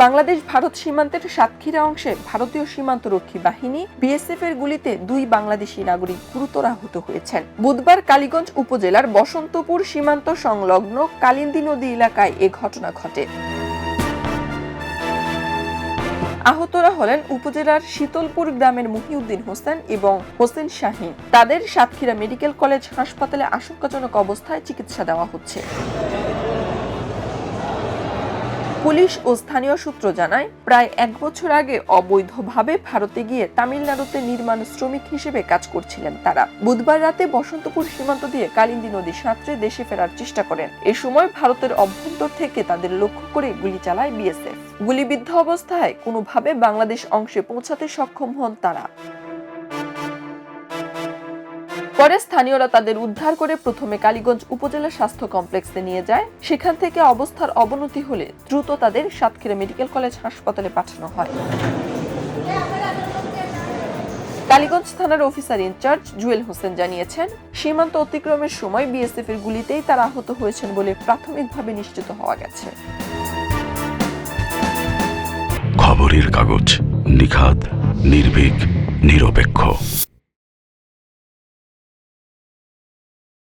বাংলাদেশ ভারত সীমান্তের সাতক্ষীরা অংশে ভারতীয় সীমান্তরক্ষী বাহিনী বিএসএফ এর গুলিতে 2 বাংলাদেশি নাগরিক গুরুতর আহত হয়েছেন। বুধবার কালীগঞ্জ উপজেলার বসন্তপুর সীমান্ত সংলগ্ন কালিন্দী নদী এলাকায় এ ঘটনা ঘটে। আহতরা হলেন উপজেলার শীতলপুর গ্রামের মহিউদ্দিন হোসেন এবং হোসেন শাহীন। তাদের সাতক্ষীরা মেডিকেল কলেজ হাসপাতালে আশঙ্কাজনক অবস্থায় চিকিৎসা দেওয়া হচ্ছে। পুলিশ ও স্থানীয় সূত্র জানায়, প্রায় 1 বছর আগে অবৈধভাবে ভারতে গিয়ে তামিলনাড়ুতে নির্মাণ শ্রমিক হিসেবে কাজ করছিলেন তারা। বুধবার রাতে বসন্তপুর সীমান্ত দিয়ে কালিন্দী নদী সাঁতরে দেশে ফেরার চেষ্টা করেন। এ সময় ভারতের অভ্যন্তর থেকে তাদের লক্ষ্য করে গুলি চালায় বিএসএফ। গুলিবিদ্ধ অবস্থায় কোনোভাবে বাংলাদেশ অংশে পৌঁছাতে সক্ষম হন তারা। পরে স্থানীয়রা তাদের উদ্ধার করে প্রথমে কালীগঞ্জ উপজেলা স্বাস্থ্য কমপ্লেক্সে নিয়ে যায়। সেখান থেকে অবস্থার অবনতি হলে দ্রুত তাদের সাতক্ষীরা মেডিকেল কলেজ হাসপাতালে পাঠানো হয়। কালীগঞ্জ থানার অফিসার ইনচার্জ জুয়েল হোসেন জানিয়েছেন, সীমান্ত অতিক্রমের সময় বিএসএফ এর গুলিতেই তারা আহত হয়েছেন বলে প্রাথমিকভাবে নিশ্চিত হওয়া গেছে। খবরের কাগজ, নিখাত, নির্ভীক, নিরপেক্ষ।